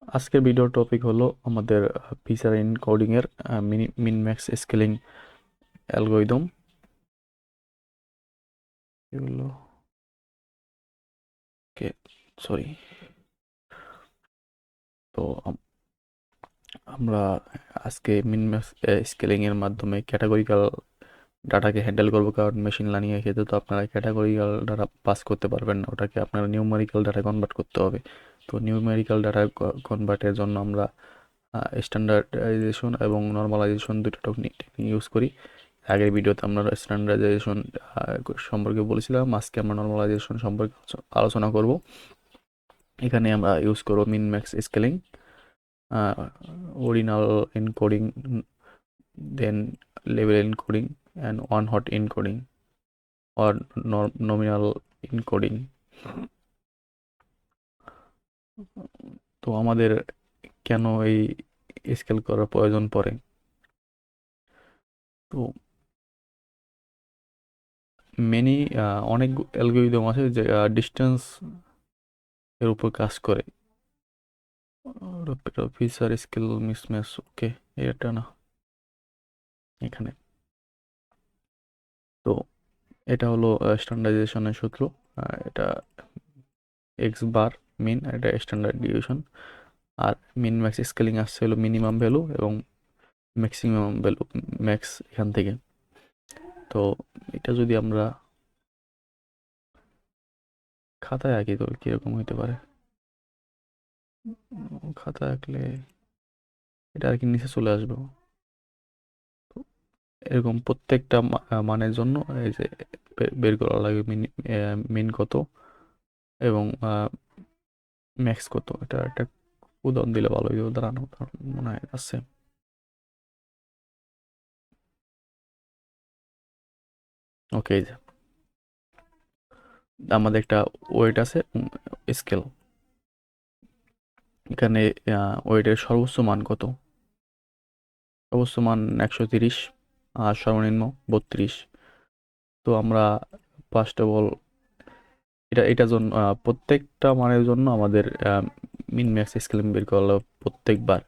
আজকের ভিডিওর টপিক হলো আমাদের ফিচার এনকোডিং এর মিন ম্যাক্স স্কেলিং অ্যালগরিদম এগুলো কে সরি। তো আমরা আজকে মিন ম্যাক্স স্কেলিং এর মাধ্যমে ক্যাটাগরিক্যাল ডাটাকে হ্যান্ডেল করবো, কারণ মেশিন লার্নিং এর ক্ষেত্রে তো আপনারা ক্যাটাগরিক্যাল ডাটা পাস করতে পারবেন না, ওটাকে আপনারা নিউমেরিক্যাল ডাটা কনভার্ট করতে হবে। তো নিউমেরিক্যাল ডাটা কনভার্টের জন্য আমরা স্ট্যান্ডার্ডাইজেশন এবং নর্মালাইজেশন দুটো টেকনিক ইউজ করি। আগের ভিডিওতে আমরা স্ট্যান্ডার্ডাইজেশন সম্পর্কে বলেছিলাম, আজকে আমরা নর্মালাইজেশন সম্পর্কে আলোচনা করব। এখানে আমরা ইউজ করব min max scaling, ordinal encoding, then লেভেল encoding and one hot encoding or nominal encoding. তো আমাদের কেন এই স্কেল করার প্রয়োজন পড়ে? তো মেনি অনেক অ্যালগরিদম আছে যে ডিস্টেন্স এর উপর কাজ করে। ফিচার স্কেল মিসম্যাচ, ওকে, এটা না, এখানে। তো এটা হলো স্ট্যান্ডার্ডাইজেশনের সূত্র। এটা এক্স বার মিন, এটা স্ট্যান্ডার্ড ডিভিশন। আর মিন ম্যাক্স স্কেলিং আসছে হলো মিনিমাম ভ্যালু এবং ম্যাক্সিমাম ভ্যালু, ম্যাক্স এখান থেকে। তো এটা যদি আমরা খাতায় আঁকি তো কীরকম হইতে পারে? খাতায় আঁকলে এটা আর কি নিচে চলে আসবে। এরকম প্রত্যেকটা মানের জন্য এই যে বের করা লাগে মিন কত এবং ম্যাক্স কত। এটা একটা উদাহরণ দিলে ভালো হইতো, দাঁড়ানো মনে হয় আছে। ওকে, আমাদের একটা ওয়েট আছে, স্কেল। এখানে ওয়েটের সর্বোচ্চ মান কত? সর্বোচ্চ মান 130 আর সর্বনিম্ন 32। তো আমরা ফার্স্ট অফ অল এটার জন্য প্রত্যেকটা মানের জন্য আমাদের মিন ম্যাক্স স্কেলিং বের করা হলো প্রত্যেকবার।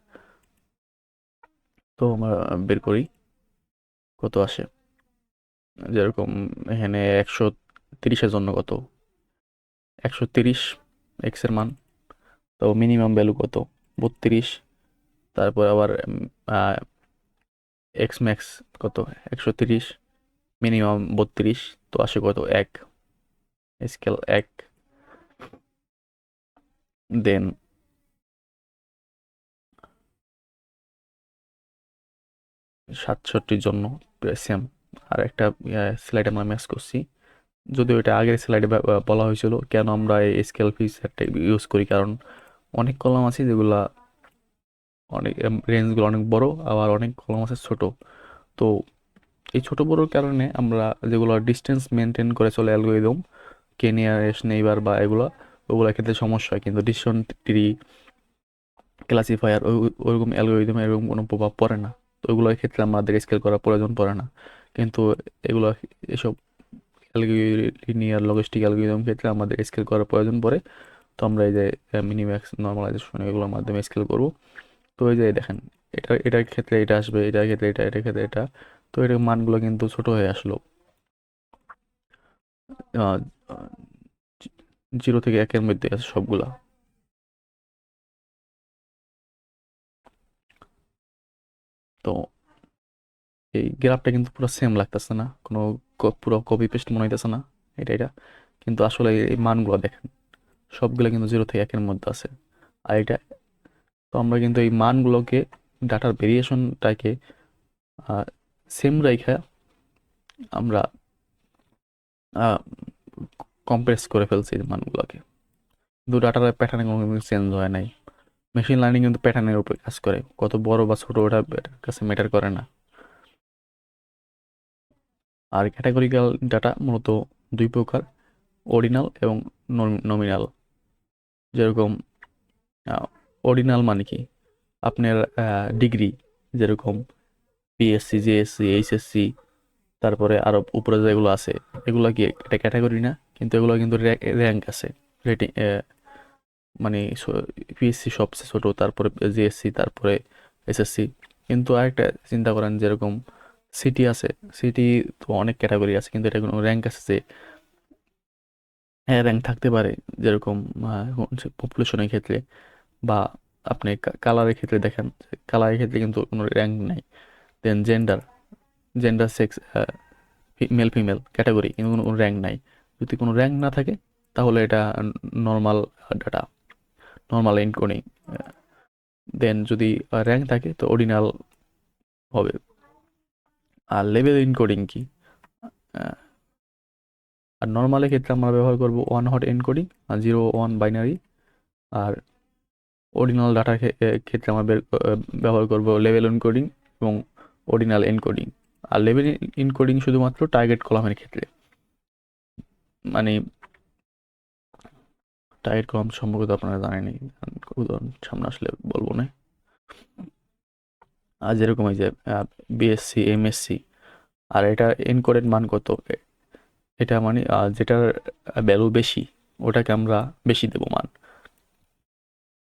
তো আমরা বের করি কত আসে। যেরকম এখানে 130-এর জন্য কত? 130 এক্স এর মান। তো মিনিমাম ভ্যালু কত? 32। তারপর আবার এক্স ম্যাক্স কত? 130, মিনিমাম 32। তো আসে কত? 1, স্কেল 1। দেন 67-র জন্য সেম। আর একটা স্লাইড আমরা ম্যাচ করছি, যদিও এটা আগের স্লাইডে বলা হয়েছিল কেন আমরা এই স্কেল ফিচারটা ইউজ করি। কারণ অনেক কলাম আছে যেগুলা অনেক রেঞ্জগুলো অনেক বড়, আবার অনেক কলাম আছে ছোট। তো এই ছোট বড়োর কারণে আমরা যেগুলো ডিস্টেন্স মেনটেন করে চলে অ্যালগোরিদম, কেনিয়ারেস নেইবার বা ওগুলোর ক্ষেত্রে সমস্যা হয়, কিন্তু ডিসিশন ট্রি, ক্লাসিফায়ার ওইরকম অ্যালগোরিদমে এরকম কোনো প্রভাব পড়ে না। তো ওইগুলোর ক্ষেত্রে আমাদের স্কেল করার প্রয়োজন পড়ে না। কিন্তু এগুলো এসব লিনিয়ার লজিস্টিক অ্যালগোরিদম ক্ষেত্রে আমাদের স্কেল করার প্রয়োজন পড়ে। তো আমরা এই যে মিনিম্যাক্স নর্মালাইজেশন এগুলোর মাধ্যমে স্কেল করব। তো এই যে দেখেন, এটার ক্ষেত্রে এটা আসবে, এটার ক্ষেত্রে এটা, এটার ক্ষেত্রে এটা। তো এটার মানগুলো কিন্তু ছোট হয়ে আসলো। 0 থেকে 1-এর মধ্যে আছে সবগুলা। তো এই গ্রাফটা কিন্তু পুরো সেম লাগতেছে না, কোনো পুরো কপি পেস্ট মনে হইতেছে না। এটা কিন্তু আসলে এই মানগুলো দেখেন, সবগুলো কিন্তু 0 থেকে 1-এর মধ্যে আছে। আর এটা, তো আমরা কিন্তু এই মানগুলোকে, ডাটার ভেরিয়েশনটাকে সেম রাইখা আমরা কম্প্রেস করে ফেলছি এই মানগুলোকে। কিন্তু ডাটার প্যাটার্নে কোনো চেঞ্জ হয় নাই। মেশিন লার্নিং কিন্তু প্যাটার্নের উপর কাজ করে, কত বড় বা ছোট ওটা এটার কাছে ম্যাটার করে না। আর ক্যাটাগরিক্যাল ডাটা মূলত দুই প্রকার, অর্ডিনাল এবং নমিনাল। যেরকম অর্ডিনাল মানে কি? আপনার ডিগ্রি, যেরকম পিএসসি, জিএসসি, এইচএসসি, তারপরে আরো উপরে যেগুলো আছে, এগুলো কি এটা ক্যাটাগরি না? কিন্তু এগুলো কিন্তু র্যাঙ্ক আছে, রেটিং, মানে পিএসসি সবচেয়ে ছোট, তারপরে জিএসসি, তারপরে এসএসসি। কিন্তু আরেকটা চিন্তা করেন, যেরকম সিটি আছে, সিটি তো অনেক ক্যাটাগরি আছে, কিন্তু এটা কোনো র্যাঙ্ক আছে যে, হ্যাঁ র্যাঙ্ক থাকতে পারে, যেরকম পপুলেশনের ক্ষেত্রে বা আপনি কালারের ক্ষেত্রে দেখেন, কালারের ক্ষেত্রে কিন্তু কোনো র্যাঙ্ক নাই। Then gender, gender sex, male female category, কিন্তু কোনো র্যাঙ্ক নাই। যদি কোনো র্যাঙ্ক না থাকে তাহলে এটা নর্মাল ডাটা, নর্মাল এনকোডিং। দেন যদি র্যাঙ্ক থাকে তো অর্ডিনাল হবে। আর লেভেল এনকোডিং কি? আহ, আর নর্মালের ক্ষেত্রে আমরা ব্যবহার করব ওয়ান হট এনকোডিং আর 0 1 বাইনারি। আর অর্ডিনাল ডাটার ক্ষেত্রে আমরা ব্যবহার করব লেভেল এনকোডিং এবং অর্ডিনাল এনকোডিং। আর লেভেল এনকোডিং শুধুমাত্র টার্গেট কলামের ক্ষেত্রে, মানে টার্গেট কলাম সম্পর্কে তো আপনারা জানেনই, উদাহরণ সামনে আসলে বলবো না। আর যেরকম এই যে বিএসসি এমএসসি, আর এটা এনকোডেড মান কত, এটা মানে যেটার ভ্যালু বেশি ওটাকে আমরা বেশি দেবো মান,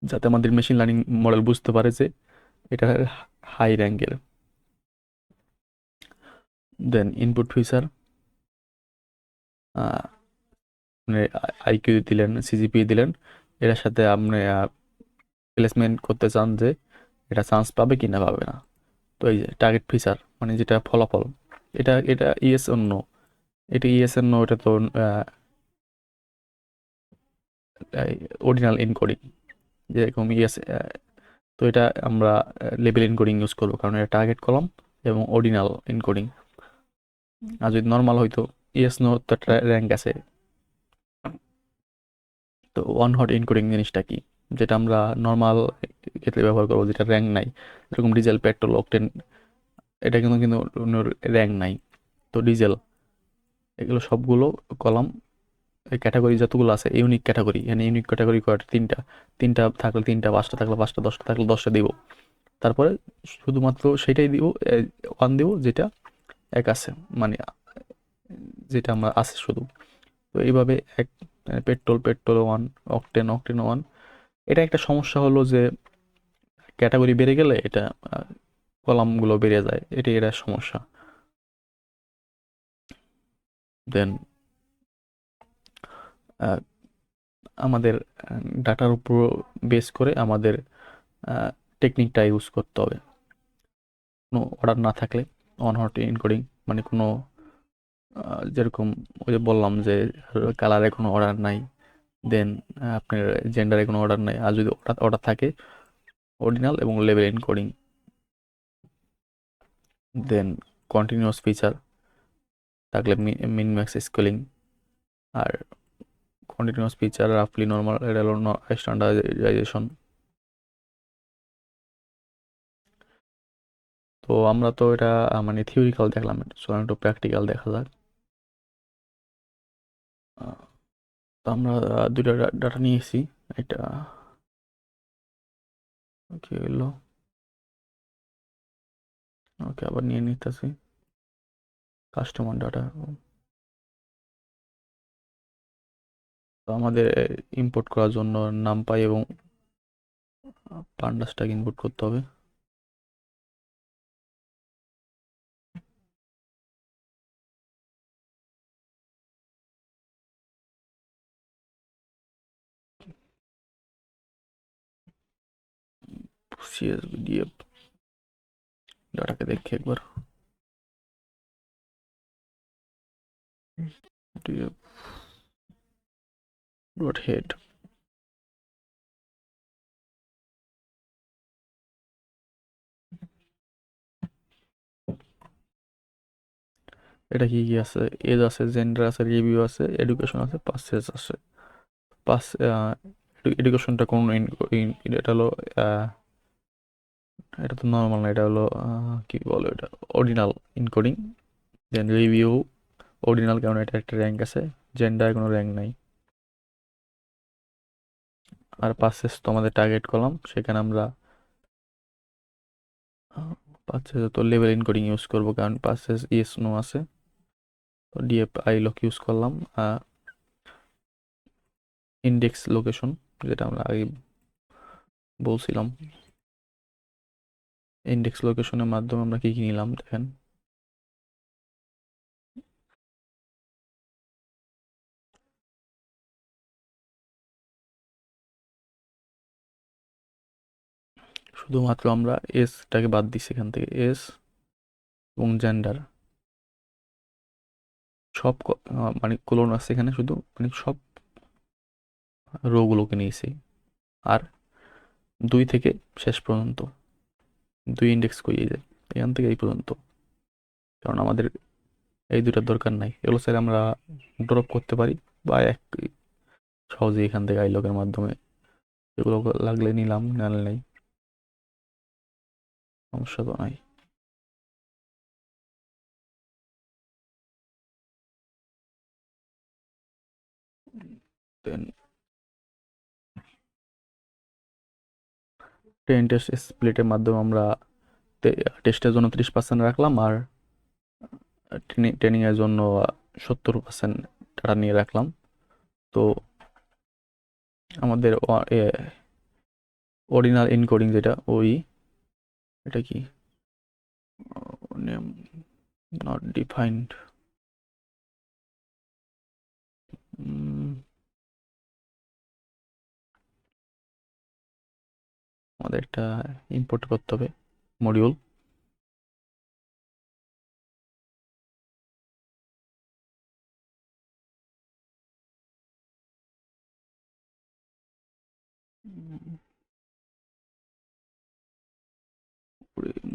যাতে আমাদের মেশিন লার্নিং মডেল বুঝতে পারে যে এটা হাই র্যাঙ্কের। দেন ইনপুট ফিচার, মানে আইকিউ দিলেন, সিজিপি দিলেন, এটার সাথে আপনি প্লেসমেন্ট করতে চান যে এটা চান্স পাবে কি না পাবে না। তো এই যে টার্গেট ফিচার, মানে যেটা ফলাফল, এটা এটা ইয়েস অন্য, এটা ইয়েস অন্য, এটা তো অরিজিনাল এনকোডিং, যেরকম ইয়েস। তো এটা আমরা লেবেল এনকোডিং ইউজ করবো, কারণ এটা টার্গেট কলাম এবং অর্ডিনাল এনকোডিং। আর যদি নর্মাল হয়তো ইয়েস নো, তো একটা র্যাঙ্ক আছে। তো ওয়ান হট এনকোডিং জিনিসটা কি, যেটা আমরা নর্মাল ক্ষেত্রে ব্যবহার করবো, যেটা র্যাঙ্ক নাই, যেরকম ডিজেল, পেট্রোল, অকটেন, এটা কিন্তু কিন্তু র্যাঙ্ক নাই। তো ডিজেল, এগুলো সবগুলো কলাম, এই ক্যাটাগরি যতগুলো আছে ইউনিক ক্যাটাগরি, মানে ইউনিক ক্যাটাগরি কয়টা, তিনটা। তিনটা থাকলে তিনটা, পাঁচটা থাকলে পাঁচটা, দশটা থাকলে দশটা দিব। তারপরে শুধুমাত্র সেটাই দিব, ওয়ান দিব যেটা এক আছে, মানে যেটা আমরা আছে শুধু। তো এইভাবে এক, petrol petrol one, octane octane one. এটা একটা সমস্যা হলো যে ক্যাটাগরি বেড়ে গেলে এটা কলামগুলো বেড়ে যায়, এটাই এটা সমস্যা। দেন আমাদের ডাটার উপর বেস করে আমাদের টেকনিকটা ইউজ করতে হবে। কোনো অর্ডার না থাকলে অন হট এনকোডিং, মানে কোনো যেরকম ওই যে বললাম যে কালারে কোনো অর্ডার নাই, দেন আপনার জেন্ডারে কোনো অর্ডার নাই, আর যদি অর্ডার অর্ডার থাকে অর্ডিনাল এবং লেভেল এনকোডিং। দেন কন্টিনিউয়াস ফিচার থাকলে মিন ম্যাক্স স্কেলিং। আর কন্টিনিউয়াস ফিচার রাফলি নর্মাল, এটা হলো স্ট্যান্ডার্ডাইজেশন। তো আমরা তো এটা মানে থিওরিক্যাল দেখলাম, সো একটু প্র্যাকটিক্যাল দেখা যাক। তো আমরা দুইটা ডাটা নিয়েছি, এটা কি হলো, ওকে আবার নিয়ে নিতেছি কাস্টমার ডাটা। তো আমাদের ইম্পোর্ট করার জন্য নামপাই এবং পান্ডাসটাকে ইনপুট করতে হবে। সিএসভিডিএফ ডাটাকে দেখি একবার। ডিএফ ডট হেড, এটা কি কি আছে, এজ আছে, জেন্ডার আছে, রিভিউ আছে, এডুকেশন আছে, পাসেস আছে। পাস এডুকেশনটা কোন এটা হলো এটা তো নর্মাল না, এটা হলো কি বলে এটা, অর্ডিনাল ইনকোডিং। দেন রিভিউ অর্ডিনাল, কারণ এটা একটা র্যাঙ্ক আছে, জেন্ডার কোনো র্যাঙ্ক নাই। আর পাসেস তো আমাদের টার্গেট করলাম, সেখানে আমরা পাসেস তো লেভেল ইনকোডিং ইউজ করবো, কারণ পাসেস ইয়েস নো আছে। তো ডিএফ আই লক ইউজ করলাম, ইন্ডেক্স লোকেশন যেটা আমরা আগে বলছিলাম। ইন্ডেক্স লোকেশনের মাধ্যমে আমরা কি কি নিলাম দেখেন। শুধুমাত্র আমরা এসটাকে বাদ দিচ্ছি এখান থেকে, এস এবং জেন্ডার সব মানে কোলন আছে এখানে, শুধু মানে সব রোগুলোকে নিয়েছি। আর 2 থেকে শেষ পর্যন্ত 2 ইন্ডেক্স কই, এই যে এখান থেকে এই পর্যন্ত, কারণ আমাদের এই দুটার দরকার নাই। এগুলো স্যার আমরা ড্রপ করতে পারি বা এক সহজে এখান থেকে আইলগের মাধ্যমে এগুলো লাগলে নিলাম, নাহলে নাই, সমস্যা তো নাই। দেন টেস্ট স্প্লিটের মাধ্যমে আমরা টেস্টের জন্য 30% রাখলাম, আর ট্রেনিং এর জন্য 70% টাকা নিয়ে রাখলাম। তো আমাদের অর্ডিনাল এনকোডিং যেটা, ওই এটা কি নেম নট ডিফাইন্ড, আমাদের একটা ইম্পোর্ট করতে হবে মডিউল।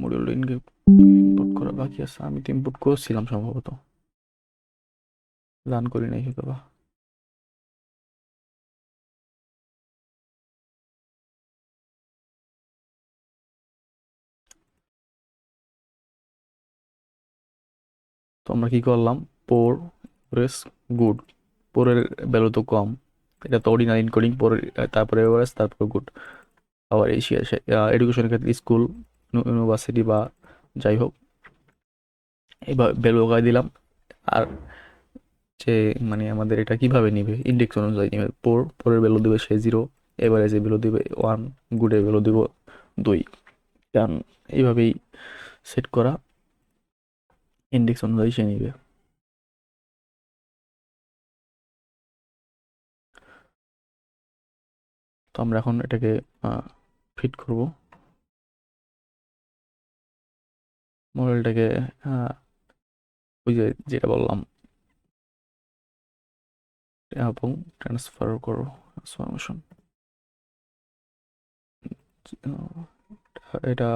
মডিউল ইম্পোর্ট করা বাকি আছে, আমি তো ইম্পোর্ট করছিলাম সম্ভবত, রান করি নাই হয়তো বা। তো আমরা কি করলাম, পোর রেস গুড, পোরের ভ্যালু তো কম, এটা তো অর্ডিনাল ইনকোডিং, পরের তারপরে এভারেজ, তারপরে গুড। আবার এশিয়া এডুকেশনের ক্ষেত্রে স্কুল, ইউনিভার্সিটি বা যাই হোক, এবার ভ্যালু ওখানে দিলাম। আর যে মানে আমাদের এটা কিভাবে নিবে, ইন্ডেক্স অনুযায়ী নিবে, পরের ভ্যালু দিবে সে 0, এভারেজের ভ্যালু দিবে 1, গুডের ভ্যালু দিব 2, কারণ এইভাবেই সেট করা, ইন্ডেক্স অনুযায়ী সে নিবে। তো আমরা এখন এটাকে ফিট করব মডেলটাকে, ওই যে যেটা বললাম, এবং ট্রান্সফার করো, ট্রান্সফরমেশন, এটা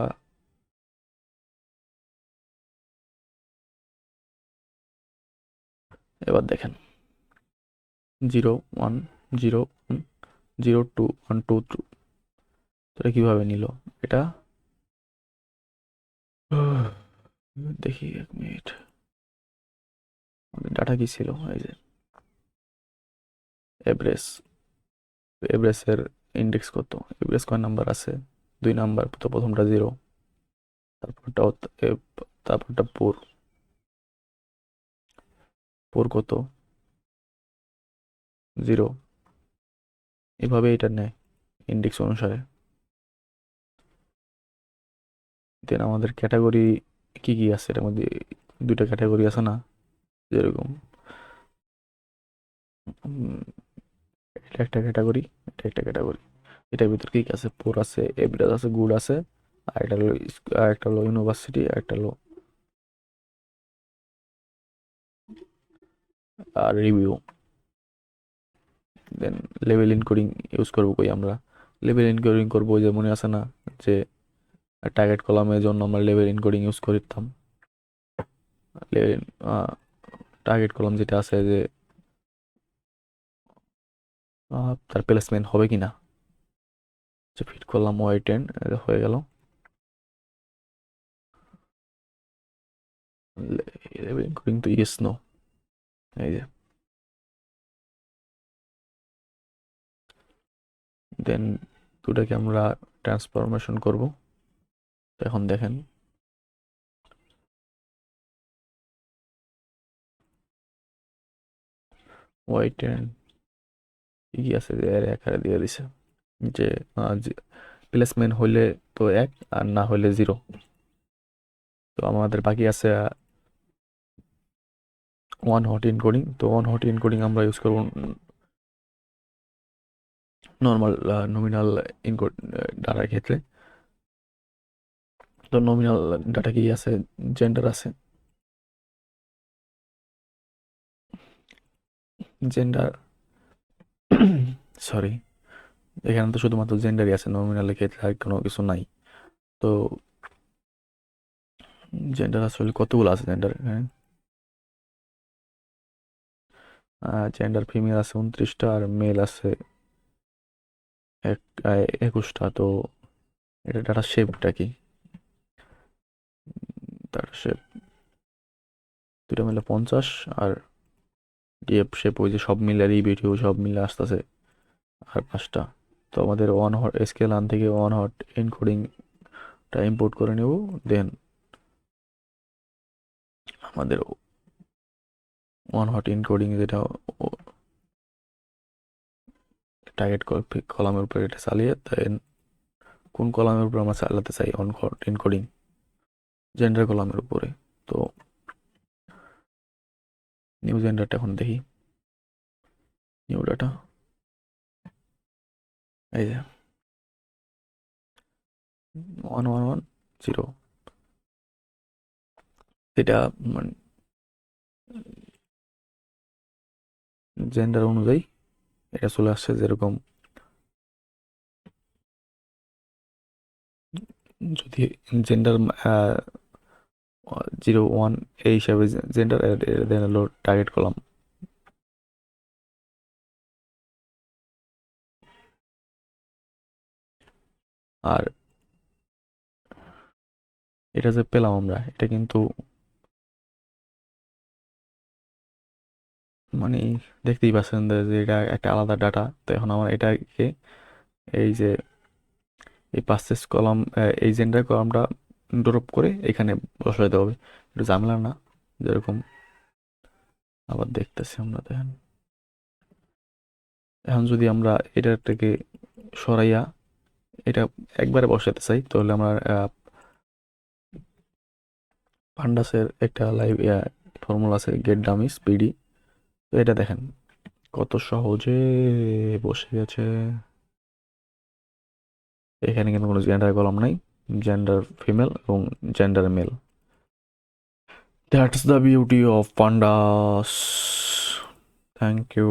এবার দেখেন 0 1 0 0 2 1 2 2, এটা কিভাবে নিল এটা, দেখি 1 মিনিট, ডাটা কি ছিল, এই যে এভারেজ, এভারেজের ইন্ডেক্স কত, এভারেজ কয় নাম্বার আছে, 2 নাম্বার, তো প্রথমটা 0, তারপরটা তারপরটা পোর, পোর কত 0, এভাবে এটা নেয় ইন্ডেক্স অনুসারে। দেন আমাদের ক্যাটাগরি কি কি আছে, এটার মধ্যে 2টা ক্যাটাগরি আছে না, যেরকম এটা একটা ক্যাটাগরি, এটা একটা ক্যাটাগরি, এটার ভিতর কি কি আছে, পোর আছে, এভারেজ আছে, গুড আছে, আর এটা হলো আর একটা হলো ইউনিভার্সিটি, আর একটা হলো আর রিভিউ। দেন লেভেল ইনকোডিং ইউজ করবো কই আমরা, লেভেল ইনকোডিং করবো যে মনে আছে না, যে টার্গেট কলামের জন্য আমরা লেভেল ইনকোডিং ইউজ করতাম। লেভেল টার্গেট কলাম যেটা আছে, যে তার প্লেসমেন্ট হবে কিনা, যে ফিট করলাম Y10, হয়ে গেল। লেভেল ইনকোডিং তো ইয়েস নো, এই যে। দেন দুটাকে আমরা ট্রান্সফরমেশন করব। এখন দেখেন Y10 কি আছে যে এর আকারে দিয়ে দিছে যে প্লেসমেন্ট হইলে তো 1 আর না হইলে 0। তো আমাদের বাকি আছে ওয়ান হট এনকোডিং। তো ওয়ান হট এনকোডিং আমরা ইউজ করব নর্মাল নমিনাল ইনকোড ডাটার ক্ষেত্রে। তো নমিনাল ডাটা কি আছে, জেন্ডার আছে, জেন্ডার সরি, এখানে তো শুধুমাত্র জেন্ডারই আছে, নমিনালের ক্ষেত্রে আর কোনো কিছু নাই। তো জেন্ডার আসলে কতগুলো আছে জেন্ডার, হ্যাঁ জেন্ডার ফিমেল আছে 29টা আর মেল আছে 21টা। তো এটা ডাটা শেপটা কি, ডাটা শেপ দুটো মিলে 50 আর ডিএফ শেপ ওই যে সব মিলে আর ভিডিও সব মিলে আসতেছে আর 5টা। তো আমাদের ওয়ান হট স্কেল আন থেকে ওয়ান হট এনকোডিংটা ইম্পোর্ট করে নেব। দেন আমাদের ওয়ান হট এনকোডিং যেটা টার্গেট কলামের উপরে এটা চালিয়ে দেন কোন কলামের উপর আমরা চালাতে চাই অন হট এনকোডিং, জেন্ডার কলামের উপরে। তো নিউ জেন্ডারটা এখন দেখি, নিউ ডাটা এই যে 1110। এটা মানে জেন্ডার অনুযায়ী এটা চলে আসছে যেরকম, যদি জেন্ডার 01 এই হিসাবে জেন্ডার দেন হলো টার্গেট কলাম। আর এটা যে পেলাম আমরা এটা কিন্তু মানে দেখতেই পাচ্ছেন যে এটা একটা আলাদা ডাটা। তো এখন আমার এটাকে এই যে এই পার্সেস কলাম এই জেন্ডার কলামটা ড্রপ করে এখানে বসাইতে হবে, একটু ঝামেলা না যেরকম। আবার দেখতেছি আমরা, দেখেন এখন যদি আমরা এটার থেকে সরাইয়া এটা একবারে বসাতে চাই তাহলে আমরা পান্ডাসের একটা লাইভ ফর্মুলা আছে গেট ডামিস পিডি। তো এটা দেখেন কত সহজে বসে গেছে। এখানে কিন্তু কোনো জেন্ডার কলাম নাই, জেন্ডার ফিমেল এবং gender male. That's the beauty of pandas. Thank you.